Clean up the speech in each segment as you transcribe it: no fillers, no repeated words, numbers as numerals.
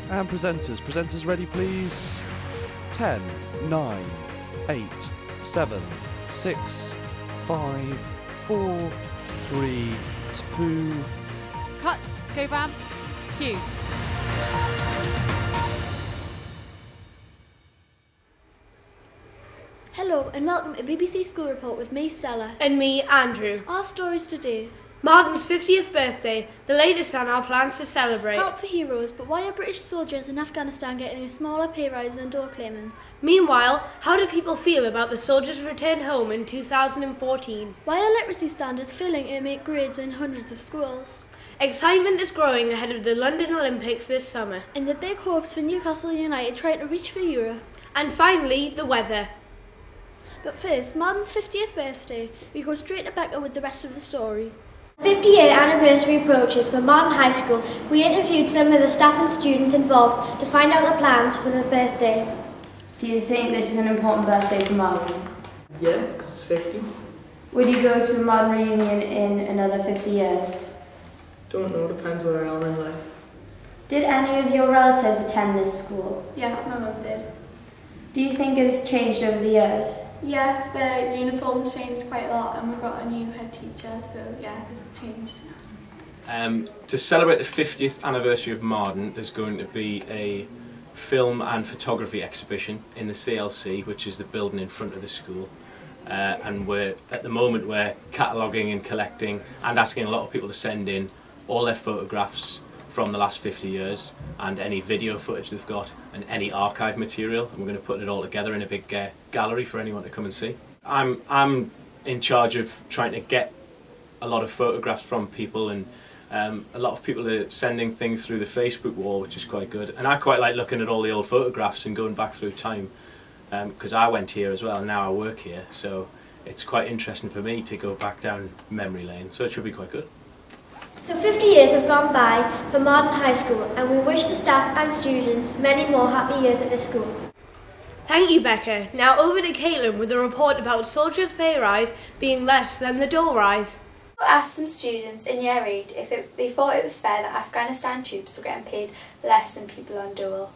And presenters ready please? 10, 9, 8, 7, 6, 5, 4, 3, 2... Cut, go vamp, cue. Hello and welcome to BBC School Report with me, Stella. And me, Andrew. Our stories today. Marden's 50th birthday, the latest on our plans to celebrate. Help for heroes, but why are British soldiers in Afghanistan getting a smaller pay rise than door claimants? Meanwhile, how do people feel about the soldiers' return home in 2014? Why are literacy standards failing to make grades in hundreds of schools? Excitement is growing ahead of the London Olympics this summer. And the big hopes for Newcastle United trying to reach for Europe. And finally, the weather. But first, Marden's 50th birthday. We go straight to Becca with the rest of the story. 50-year anniversary approaches for Marden High School. We interviewed some of the staff and students involved to find out the plans for the birthday. Do you think this is an important birthday for Marden? Yeah, because it's 50. Would you go to Marden reunion in another 50 years? Don't know, depends where I am in life. Did any of your relatives attend this school? Yes, my mum did. Do you think it has changed over the years? Yes, the uniforms changed quite a lot and we've got a new head teacher, so yeah, it's changed. To celebrate the 50th anniversary of Marden, there's going to be a film and photography exhibition in the CLC, which is the building in front of the school. And at the moment we're cataloguing and collecting and asking a lot of people to send in all their photographs from the last 50 years and any video footage they've got and any archive material, and we're going to put it all together in a big gallery for anyone to come and see. I'm in charge of trying to get a lot of photographs from people, and a lot of people are sending things through the Facebook wall, which is quite good, and I quite like looking at all the old photographs and going back through time, because I went here as well and now I work here, so it's quite interesting for me to go back down memory lane, so it should be quite good. So 50 years have gone by for Marden High School, and we wish the staff and students many more happy years at this school. Thank you, Becca. Now over to Caitlin with a report about soldiers' pay rise being less than the dole rise. I asked some students in year 8 if they thought it was fair that Afghanistan troops were getting paid less than people on dole.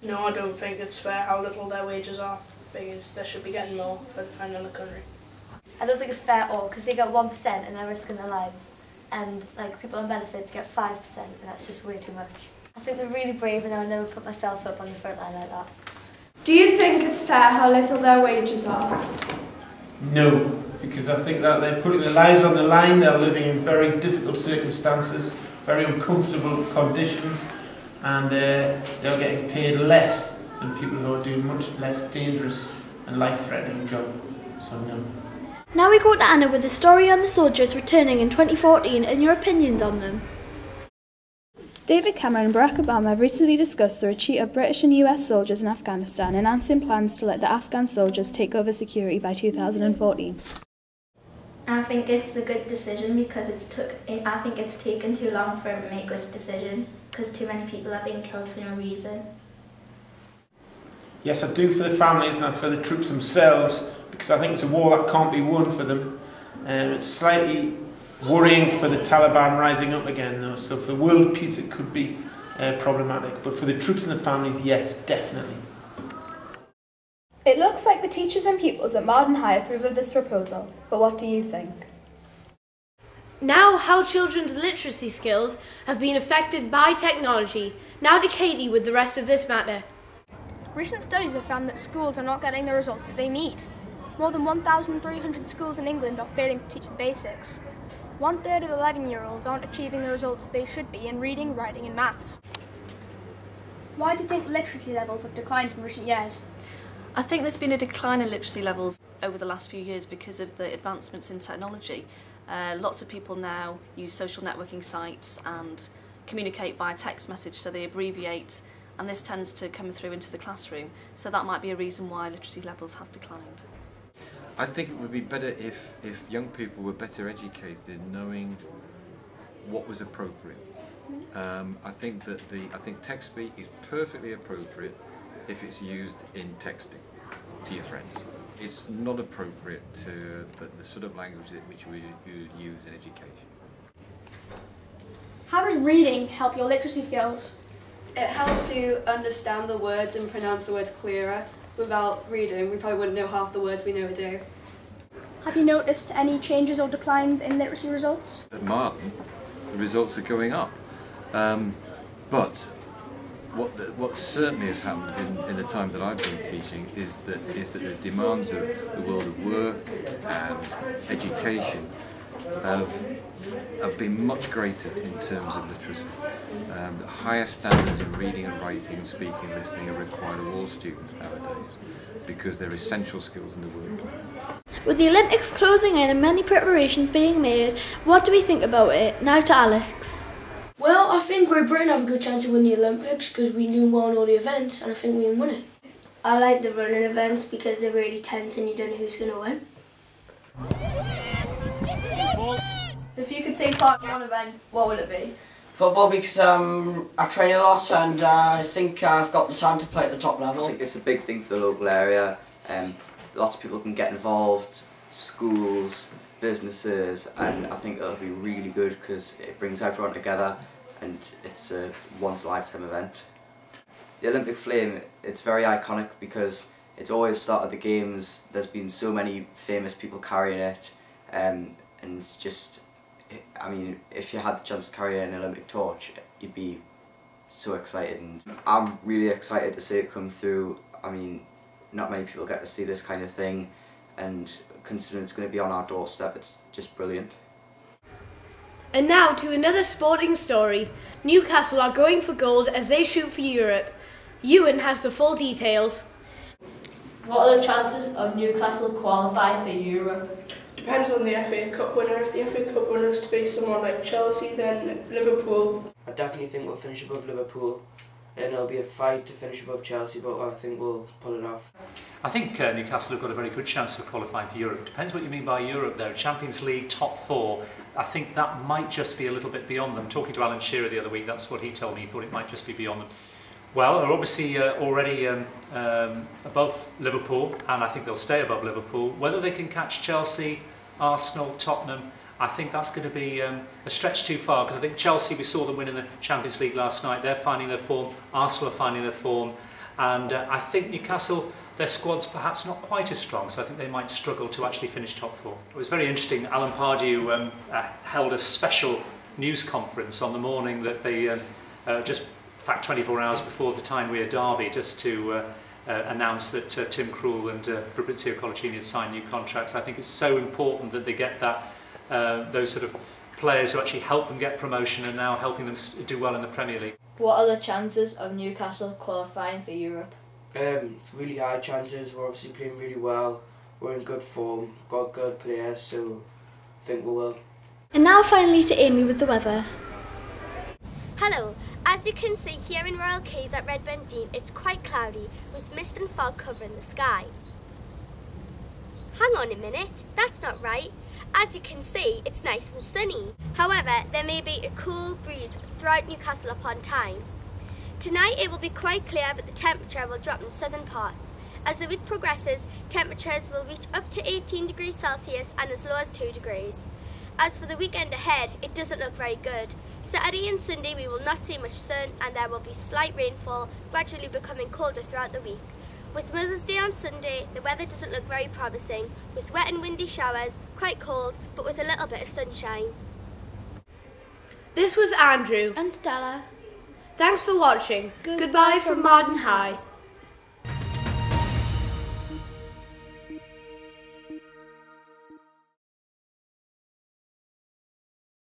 No, I don't think it's fair how little their wages are, because they should be getting more for defending the country. I don't think it's fair at all, because they get 1% and they're risking their lives. And like people on benefits get 5%, and that's just way too much. I think they're really brave, and I would never put myself up on the front line like that. Do you think it's fair how little their wages are? No, because I think that they're putting their lives on the line, they're living in very difficult circumstances, very uncomfortable conditions, and they're getting paid less than people who are doing much less dangerous and life-threatening job. So no. Now we go to Anna with the story on the soldiers returning in 2014 and your opinions on them. David Cameron and Barack Obama have recently discussed the retreat of British and US soldiers in Afghanistan, announcing plans to let the Afghan soldiers take over security by 2014. I think it's a good decision because I think it's taken too long for him to make this decision because too many people are being killed for no reason. Yes, I do, for the families and for the troops themselves, because I think it's a war that can't be won for them. It's slightly worrying for the Taliban rising up again though, so for world peace it could be problematic, but for the troops and the families, yes, definitely. It looks like the teachers and pupils at Marden High approve of this proposal, but what do you think? Now how children's literacy skills have been affected by technology. Now to Katie with the rest of this matter. Recent studies have found that schools are not getting the results that they need. More than 1,300 schools in England are failing to teach the basics. 1/3 of 11-year-olds aren't achieving the results they should be in reading, writing and maths. Why do you think literacy levels have declined in recent years? I think there's been a decline in literacy levels over the last few years because of the advancements in technology. Lots of people now use social networking sites and communicate via text message, so they abbreviate, and this tends to come through into the classroom, so that might be a reason why literacy levels have declined. I think it would be better if young people were better educated, knowing what was appropriate. I think text speak is perfectly appropriate if it's used in texting to your friends. It's not appropriate to the sort of language which we use in education. How does reading help your literacy skills? It helps you understand the words and pronounce the words clearer. Without reading, we probably wouldn't know half the words we nowadays. Have you noticed any changes or declines in literacy results? At Marden, the results are going up. But what certainly has happened in the time that I've been teaching is that the demands of the world of work and education have been much greater in terms of literacy. The higher standards in reading and writing, speaking and listening are required of all students nowadays because they're essential skills in the workplace. With the Olympics closing in and many preparations being made, what do we think about it? Now to Alex. Well, I think Great Britain have a good chance to win the Olympics because we do well in all the events and I think we can win it. I like the running events because they're really tense and you don't know who's going to win. So if you could take part in one event, what would it be? Football, because I train a lot and I think I've got the time to play at the top level. I think it's a big thing for the local area. Lots of people can get involved, schools, businesses, and I think it'll be really good because it brings everyone together and it's a once-in-a-lifetime event. The Olympic flame, it's very iconic because it's always started the games. There's been so many famous people carrying it, and it's just, I mean, if you had the chance to carry an Olympic torch, you'd be so excited, and I'm really excited to see it come through. I mean, not many people get to see this kind of thing, and considering it's going to be on our doorstep, it's just brilliant. And now to another sporting story. Newcastle are going for gold as they shoot for Europe. Ewan has the full details. What are the chances of Newcastle qualifying for Europe? Depends on the FA Cup winner. If the FA Cup winner is to be someone like Chelsea, then Liverpool. I definitely think we'll finish above Liverpool. And it'll be a fight to finish above Chelsea, but I think we'll pull it off. I think Newcastle have got a very good chance of qualifying for Europe. Depends what you mean by Europe though. Champions League, top four, I think that might just be a little bit beyond them. Talking to Alan Shearer the other week, that's what he told me. He thought it might just be beyond them. Well, they're obviously already above Liverpool, and I think they'll stay above Liverpool. Whether they can catch Chelsea, Arsenal, Tottenham, I think that's going to be a stretch too far, because I think Chelsea, we saw them win in the Champions League last night. They're finding their form. Arsenal are finding their form. And I think Newcastle, their squad's perhaps not quite as strong, so I think they might struggle to actually finish top four. It was very interesting. Alan Pardew held a special news conference on the morning that they just, in fact, 24 hours before the Tyne-Wear derby, just to announce that Tim Krul and Fabrizio Collicini had signed new contracts. I think it's so important that they get that those sort of players who actually help them get promotion and now helping them do well in the Premier League. What are the chances of Newcastle qualifying for Europe? It's really high chances. We're obviously playing really well. We're in good form, got good players, so I think we will. And now finally to Amy with the weather. Hello. As you can see here in Royal Quays at Redburn Dean, it's quite cloudy with mist and fog covering the sky. Hang on a minute, that's not right. As you can see, it's nice and sunny. However, there may be a cool breeze throughout Newcastle upon Tyne. Tonight it will be quite clear, but the temperature will drop in southern parts. As the week progresses, temperatures will reach up to 18 degrees Celsius and as low as 2 degrees. As for the weekend ahead, it doesn't look very good. Saturday and Sunday we will not see much sun and there will be slight rainfall, gradually becoming colder throughout the week. With Mother's Day on Sunday, the weather doesn't look very promising, with wet and windy showers, quite cold, but with a little bit of sunshine. This was Andrew and Stella. Thanks for watching. Goodbye from Marden High.